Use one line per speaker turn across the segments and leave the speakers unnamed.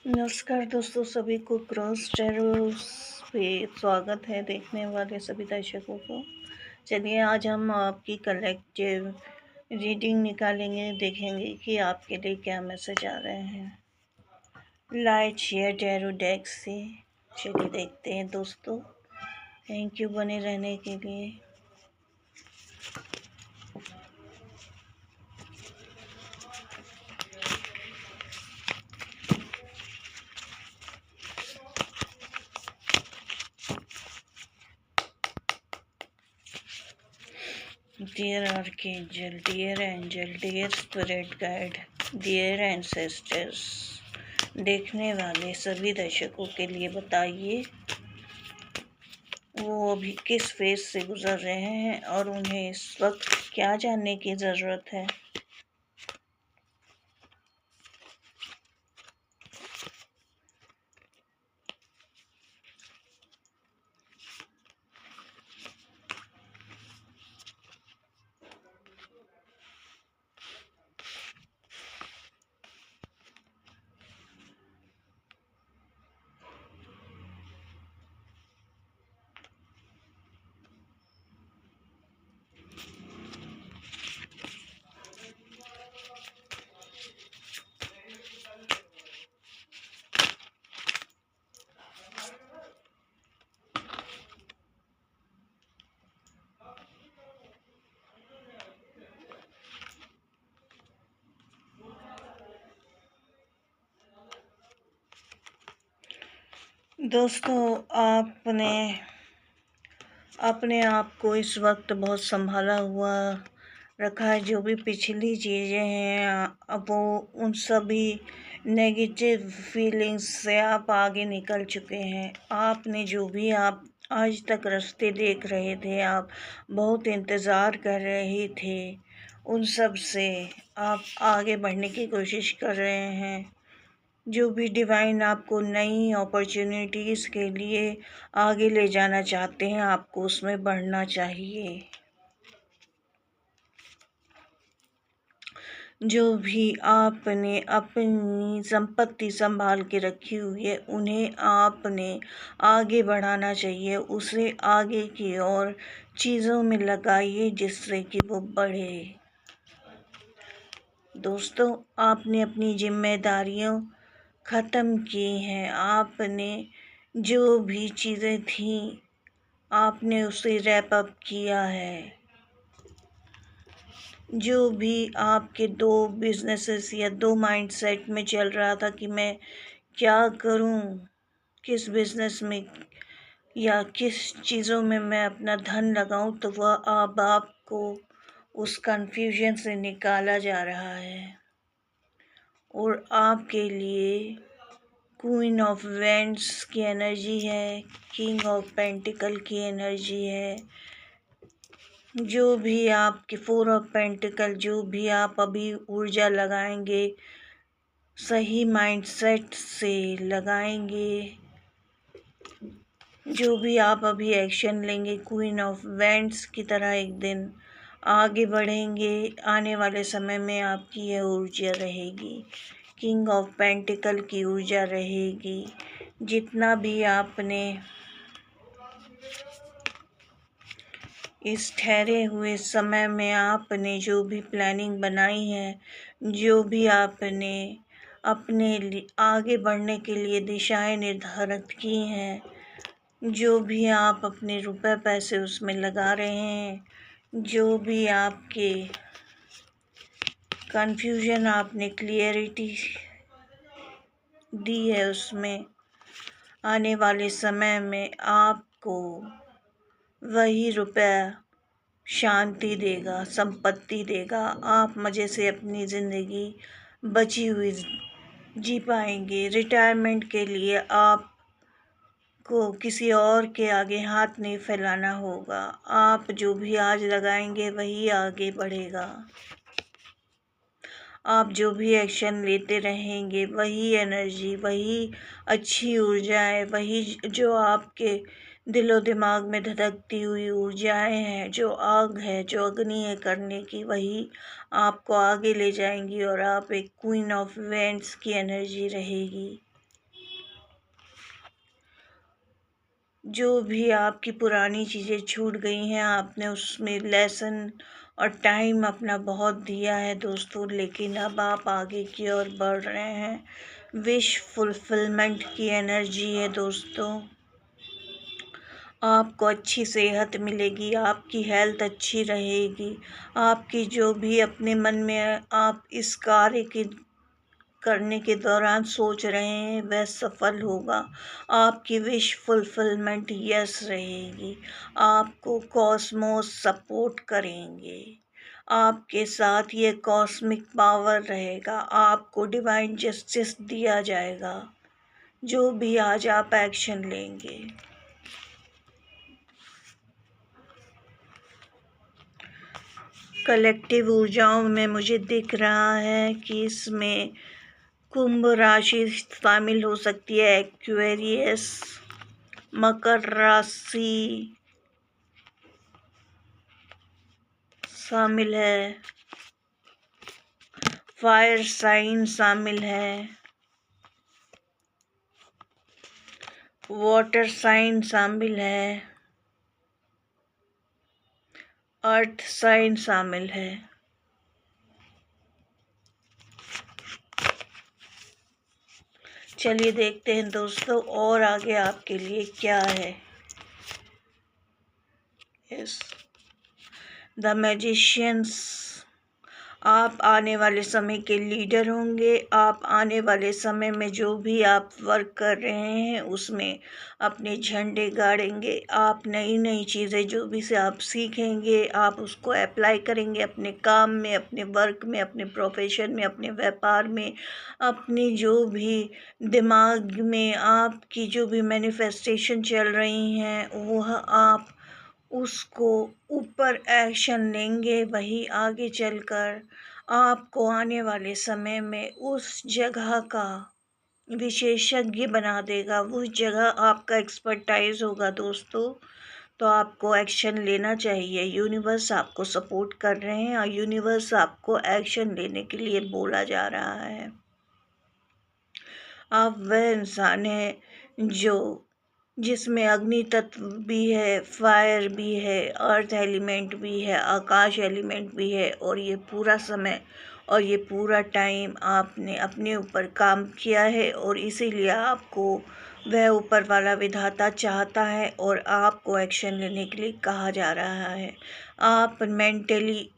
नमस्कार दोस्तों, सभी को क्रॉस टैरोस पे स्वागत है देखने वाले सभी दर्शकों को। चलिए आज हम आपकी कलेक्टिव रीडिंग निकालेंगे, देखेंगे कि आपके लिए क्या मैसेज आ रहे हैं लाइट शेयर टैरो डेक से। चलिए देखते हैं दोस्तों। थैंक यू बने रहने के लिए। Dear archangel, dear angel, dear spirit guide, dear ancestors, देखने वाले सभी दर्शकों के लिए बताइए वो अभी किस फेज से गुजर रहे हैं और उन्हें इस वक्त क्या जानने की ज़रूरत है। दोस्तों, आपने अपने आप को इस वक्त बहुत संभाला हुआ रखा है। जो भी पिछली चीज़ें हैं, अब वो उन सभी नेगेटिव फीलिंग्स से आप आगे निकल चुके हैं। आपने जो भी आप आज तक रास्ते देख रहे थे, आप बहुत इंतज़ार कर रहे थे, उन सब से आप आगे बढ़ने की कोशिश कर रहे हैं। जो भी डिवाइन आपको नई अपॉर्चुनिटीज़ के लिए आगे ले जाना चाहते हैं, आपको उसमें बढ़ना चाहिए। जो भी आपने अपनी संपत्ति संभाल के रखी हुई है, उन्हें आपने आगे बढ़ाना चाहिए। उसे आगे की और चीज़ों में लगाइए जिससे कि वो बढ़े। दोस्तों, आपने अपनी जिम्मेदारियों ख़त्म की हैं। आपने जो भी चीज़ें थीं, आपने उसे रैप अप किया है। जो भी आपके दो बिजनेसेस या दो माइंडसेट में चल रहा था कि मैं क्या करूं, किस बिजनेस में या किस चीज़ों में मैं अपना धन लगाऊं, तो वह अब आपको उस कन्फ्यूजन से निकाला जा रहा है और आपके लिए क्वीन ऑफ वेंड्स की एनर्जी है, किंग ऑफ पेंटिकल की एनर्जी है। जो भी आपके फोर ऑफ पेंटिकल, जो भी आप अभी ऊर्जा लगाएंगे, सही माइंडसेट से लगाएंगे, जो भी आप अभी एक्शन लेंगे, क्वीन ऑफ वेंड्स की तरह एक दिन आगे बढ़ेंगे। आने वाले समय में आपकी यह ऊर्जा रहेगी, किंग ऑफ पेंटिकल की ऊर्जा रहेगी। जितना भी आपने इस ठहरे हुए समय में आपने जो भी प्लानिंग बनाई है, जो भी आपने अपने आगे बढ़ने के लिए दिशाएं निर्धारित की हैं, जो भी आप अपने रुपए पैसे उसमें लगा रहे हैं, जो भी आपके कन्फ्यूजन आपने क्लियरिटी दी है, उसमें आने वाले समय में आपको वही रुपया शांति देगा, संपत्ति देगा। आप मज़े से अपनी ज़िंदगी बची हुई जी पाएंगे। रिटायरमेंट के लिए आपको किसी और के आगे हाथ नहीं फैलाना होगा। आप जो भी आज लगाएंगे वही आगे बढ़ेगा। आप जो भी एक्शन लेते रहेंगे, वही एनर्जी, वही अच्छी ऊर्जाएं, वही जो आपके दिलो दिमाग में धधकती हुई ऊर्जाएं हैं, जो आग है, जो अग्नि है करने की, वही आपको आगे ले जाएंगी और आप एक क्वीन ऑफ वेंड्स की एनर्जी रहेगी। जो भी आपकी पुरानी चीज़ें छूट गई हैं, आपने उसमें लेसन और टाइम अपना बहुत दिया है दोस्तों, लेकिन अब आप आगे की ओर बढ़ रहे हैं। विश फुलफिलमेंट की एनर्जी है दोस्तों। आपको अच्छी सेहत मिलेगी, आपकी हेल्थ अच्छी रहेगी, आपकी जो भी अपने मन में आप इस कार्य की करने के दौरान सोच रहे हैं वह सफल होगा। आपकी विश फुलफिलमेंट यस रहेगी। आपको कॉस्मोस सपोर्ट करेंगे, आपके साथ ये कॉस्मिक पावर रहेगा, आपको डिवाइन जस्टिस दिया जाएगा जो भी आज आप एक्शन लेंगे। कलेक्टिव ऊर्जाओं में मुझे दिख रहा है कि इसमें कुंभ राशि शामिल हो सकती है, एक्वेरियस, मकर राशि शामिल है, फायर साइन शामिल है, वाटर साइन शामिल है, अर्थ साइन शामिल है। चलिए देखते हैं दोस्तों और आगे आपके लिए क्या है। यस, द मैजिशियंस, आप आने वाले समय के लीडर होंगे। आप आने वाले समय में जो भी आप वर्क कर रहे हैं उसमें अपने झंडे गाड़ेंगे। आप नई नई चीज़ें जो भी से आप सीखेंगे, आप उसको अप्लाई करेंगे अपने काम में, अपने वर्क में, अपने प्रोफेशन में, अपने व्यापार में, अपनी जो भी दिमाग में आपकी जो भी मैनिफेस्टेशन चल रही हैं वह आप उसको ऊपर एक्शन लेंगे। वही आगे चलकर आपको आने वाले समय में उस जगह का विशेषज्ञ बना देगा, उस जगह आपका एक्सपर्टाइज होगा दोस्तों। तो आपको एक्शन लेना चाहिए। यूनिवर्स आपको सपोर्ट कर रहे हैं और यूनिवर्स आपको एक्शन लेने के लिए बोला जा रहा है। आप वह इंसान हैं जो जिसमें अग्नि तत्व भी है, फायर भी है, अर्थ एलिमेंट भी है, आकाश एलिमेंट भी है, और ये पूरा समय और ये पूरा टाइम आपने अपने ऊपर काम किया है और इसीलिए आपको वह ऊपर वाला विधाता चाहता है और आपको एक्शन लेने के लिए कहा जा रहा है। आप मेंटली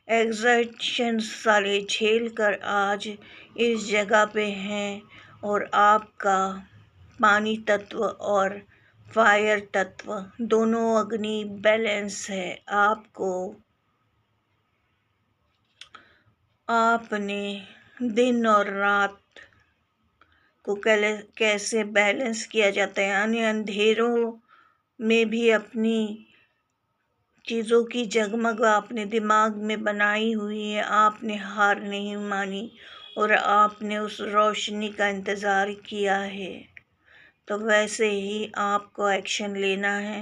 एग्जर्शन सारे झेल कर आज इस जगह पे हैं और आपका पानी तत्व और फायर तत्व दोनों अग्नि बैलेंस है। आपने दिन और रात को कैसे बैलेंस किया जाता है, यानी अंधेरों में भी अपनी चीज़ों की जगमग आपने दिमाग में बनाई हुई है। आपने हार नहीं मानी और आपने उस रोशनी का इंतज़ार किया है। तो वैसे ही आपको एक्शन लेना है,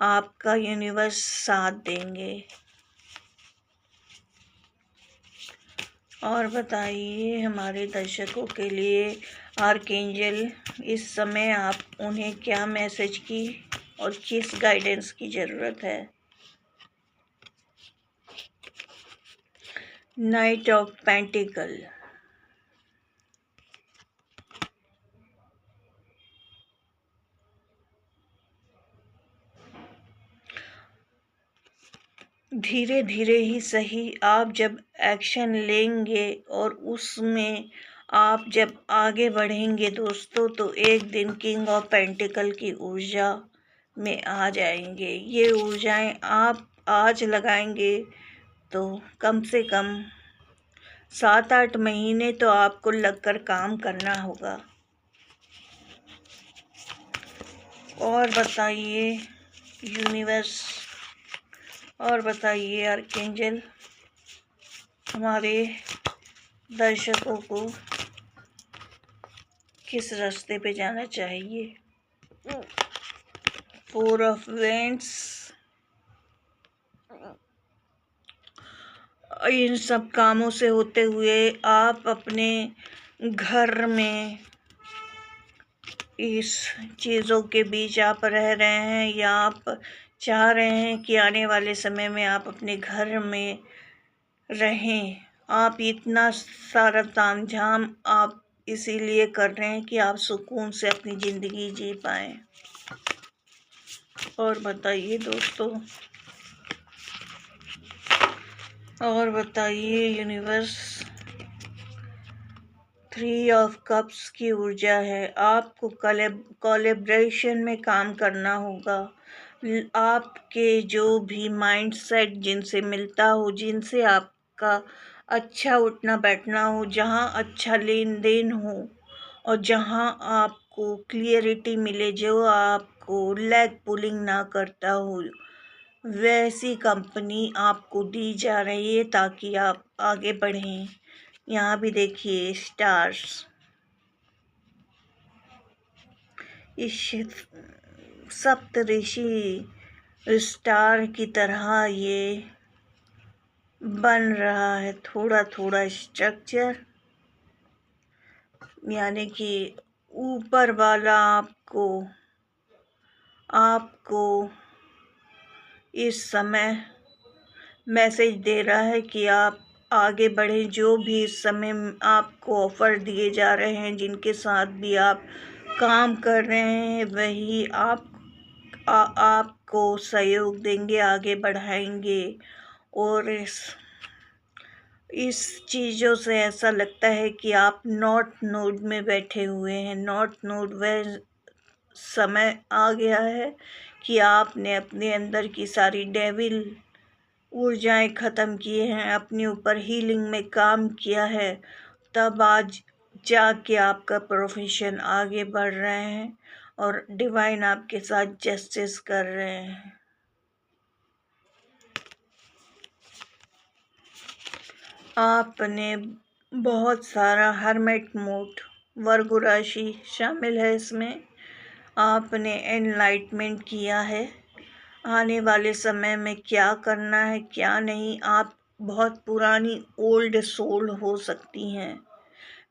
आपका यूनिवर्स साथ देंगे। और बताइए हमारे दर्शकों के लिए आर्कएंजल इस समय आप उन्हें क्या मैसेज की और किस गाइडेंस की ज़रूरत है। नाइट ऑफ पेंटिकल, धीरे धीरे ही सही आप जब एक्शन लेंगे और उसमें आप जब आगे बढ़ेंगे दोस्तों, तो एक दिन किंग ऑफ पेंटिकल की ऊर्जा में आ जाएंगे। ये ऊर्जाएं आप आज लगाएंगे तो कम से कम 7-8 महीने तो आपको लगकर काम करना होगा। और बताइए यूनिवर्स, और बताइए आर्कएंजल हमारे दर्शकों को किस रास्ते पे जाना चाहिए। 4 ऑफ वेंट्स, इन सब कामों से होते हुए आप अपने घर में इस चीज़ों के बीच आप रह रहे हैं, या आप चाह रहे हैं कि आने वाले समय में आप अपने घर में रहें। आप इतना सारा तामझाम आप इसीलिए कर रहे हैं कि आप सुकून से अपनी ज़िंदगी जी पाएँ। और बताइए दोस्तों, और बताइए यूनिवर्स। 3 ऑफ कप्स की ऊर्जा है। आपको कोलैबोरेशन में काम करना होगा। आपके जो भी माइंडसेट जिनसे मिलता हो, जिनसे आपका अच्छा उठना बैठना हो, जहाँ अच्छा लेन देन हो और जहाँ आपको क्लियरिटी मिले, जो आपको लेग पुलिंग ना करता हो, वैसी कंपनी आपको दी जा रही है ताकि आप आगे बढ़ें। यहाँ भी देखिए स्टार्स, इस सप्तऋषि स्टार की तरह ये बन रहा है थोड़ा थोड़ा स्ट्रक्चर, यानी कि ऊपर वाला आपको इस समय मैसेज दे रहा है कि आप आगे बढ़ें। जो भी इस समय आपको ऑफ़र दिए जा रहे हैं, जिनके साथ भी आप काम कर रहे हैं, वही आपको सहयोग देंगे, आगे बढ़ाएंगे। और इस चीज़ों से ऐसा लगता है कि आप नॉट नोड में बैठे हुए हैं। नॉट नोड वह समय आ गया है कि आपने अपने अंदर की सारी डेविल ऊर्जाएं ख़त्म किए हैं, अपने ऊपर हीलिंग में काम किया है, तब आज जाके आपका प्रोफेशन आगे बढ़ रहे हैं और डिवाइन आपके साथ जस्टिस कर रहे हैं। आपने बहुत सारा हर्मिट मोड, वर्गो राशि शामिल है इसमें। आपने एनलाइटमेंट किया है आने वाले समय में क्या करना है क्या नहीं। आप बहुत पुरानी ओल्ड सोल हो सकती हैं,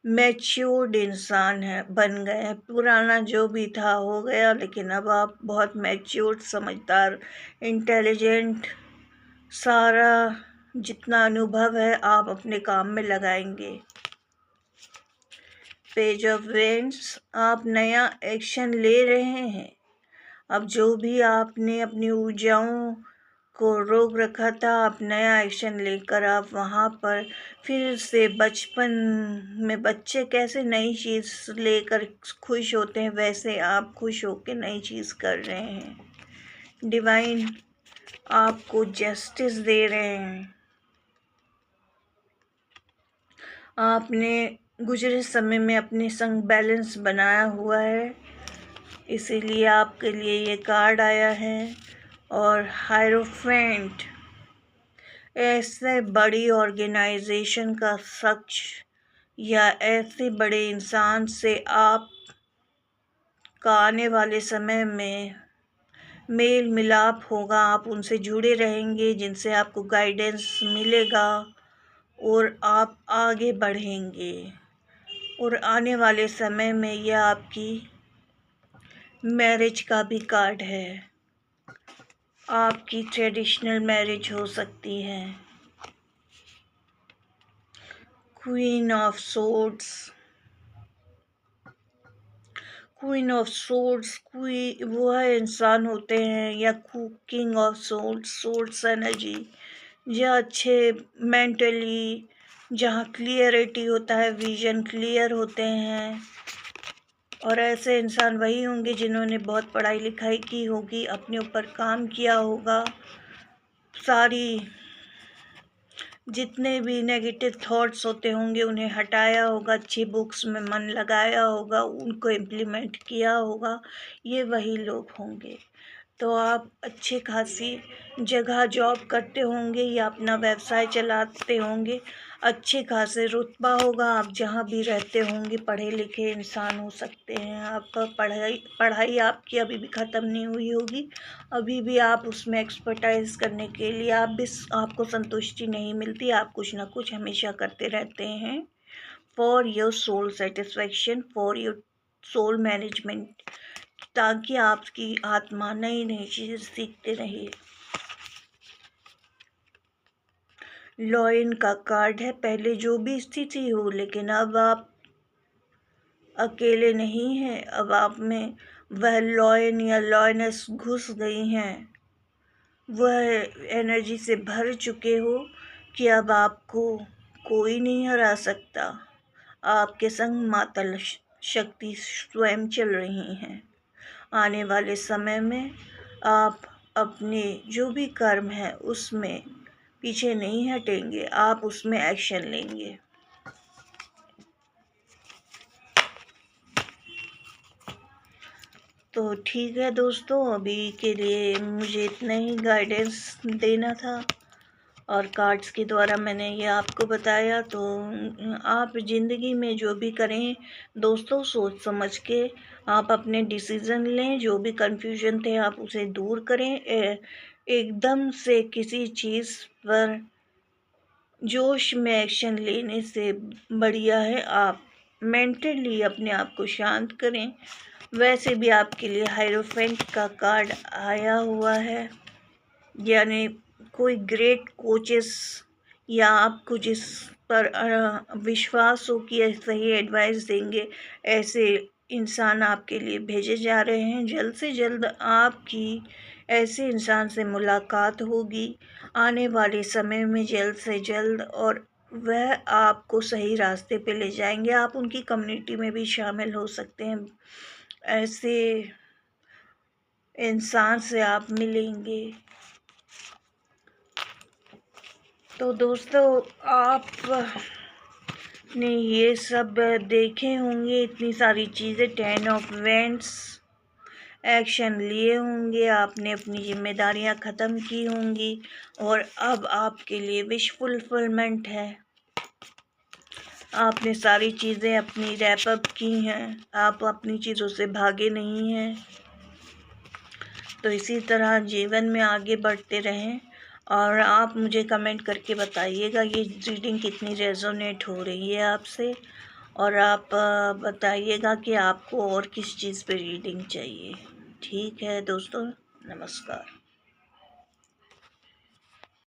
मैच्योर्ड इंसान है, बन गए हैं। पुराना जो भी था हो गया, लेकिन अब आप बहुत मैच्योर्ड, समझदार, इंटेलिजेंट, सारा जितना अनुभव है आप अपने काम में लगाएंगे। पेज ऑफ वेंड्स, आप नया एक्शन ले रहे हैं। अब जो भी आपने अपनी ऊर्जाओं को रोक रखा था, आप नया एक्शन लेकर आप वहाँ पर फिर से बचपन में बच्चे कैसे नई चीज़ लेकर खुश होते हैं, वैसे आप खुश होकर नई चीज़ कर रहे हैं। डिवाइन आपको जस्टिस दे रहे हैं। आपने गुजरे समय में अपने संग बैलेंस बनाया हुआ है, इसीलिए आपके लिए ये कार्ड आया है। और हायरोफेंट, ऐसे बड़ी ऑर्गेनाइजेशन का शख्स या ऐसे बड़े इंसान से आप का आने वाले समय में मेल मिलाप होगा। आप उनसे जुड़े रहेंगे, जिनसे आपको गाइडेंस मिलेगा और आप आगे बढ़ेंगे। और आने वाले समय में यह आपकी मैरिज का भी कार्ड है। आपकी ट्रेडिशनल मैरिज हो सकती है। Queen of swords, queen of swords वह इंसान होते हैं, या king of swords, swords energy, जो अच्छे मेंटली, जहाँ क्लियरिटी होता है, विजन क्लियर होते हैं। और ऐसे इंसान वही होंगे जिन्होंने बहुत पढ़ाई लिखाई की होगी, अपने ऊपर काम किया होगा, सारी जितने भी नेगेटिव थॉट्स होते होंगे उन्हें हटाया होगा, अच्छी बुक्स में मन लगाया होगा, उनको इम्प्लीमेंट किया होगा। ये वही लोग होंगे। तो आप अच्छी खासी जगह जॉब करते होंगे या अपना व्यवसाय चलाते होंगे, अच्छे खासे रुतबा होगा। आप जहाँ भी रहते होंगे पढ़े लिखे इंसान हो सकते हैं। आपका पढ़ाई आपकी अभी भी ख़त्म नहीं हुई होगी, अभी भी आप उसमें एक्सपर्टाइज करने के लिए आपको संतुष्टि नहीं मिलती। आप कुछ ना कुछ हमेशा करते रहते हैं for your soul satisfaction, for your soul management, ताकि आपकी आत्मा नई नई चीज़ें सीखते रहे। लॉयन का कार्ड है, पहले जो भी स्थिति हो, लेकिन अब आप अकेले नहीं हैं। अब आप में वह लॉयन या लॉयनेस घुस गई हैं, वह एनर्जी से भर चुके हो कि अब आपको कोई नहीं हरा सकता। आपके संग माता शक्ति स्वयं चल रही हैं। आने वाले समय में आप अपने जो भी कर्म है उसमें पीछे नहीं हटेंगे, आप उसमें एक्शन लेंगे। तो ठीक है दोस्तों, अभी के लिए मुझे इतना ही गाइडेंस देना था और कार्ड्स के द्वारा मैंने ये आपको बताया। तो आप ज़िंदगी में जो भी करें दोस्तों, सोच समझ के आप अपने डिसीज़न लें। जो भी कन्फ्यूजन थे आप उसे दूर करें। एकदम से किसी चीज़ पर जोश में एक्शन लेने से बढ़िया है आप मेंटली अपने आप को शांत करें। वैसे भी आपके लिए हायरोफेंट का कार्ड आया हुआ है, यानी कोई ग्रेट कोचेस या आपको जिस पर विश्वास हो कि सही एडवाइस देंगे, ऐसे इंसान आपके लिए भेजे जा रहे हैं। जल्द से जल्द आपकी ऐसे इंसान से मुलाकात होगी आने वाले समय में, जल्द से जल्द, और वह आपको सही रास्ते पे ले जाएंगे। आप उनकी कम्युनिटी में भी शामिल हो सकते हैं। ऐसे इंसान से आप मिलेंगे। तो दोस्तों, आपने ये सब देखे होंगे, इतनी सारी चीज़ें, 10 ऑफ वेंट्स, एक्शन लिए होंगे, आपने अपनी जिम्मेदारियां ख़त्म की होंगी और अब आपके लिए विश फुलफिलमेंट है। आपने सारी चीज़ें अपनी रैप अप की हैं, आप अपनी चीज़ों से भागे नहीं हैं। तो इसी तरह जीवन में आगे बढ़ते रहें और आप मुझे कमेंट करके बताइएगा ये रीडिंग कितनी रेजोनेट हो रही है आपसे, और आप बताइएगा कि आपको और किस चीज़ पे रीडिंग चाहिए। ठीक है दोस्तों, नमस्कार।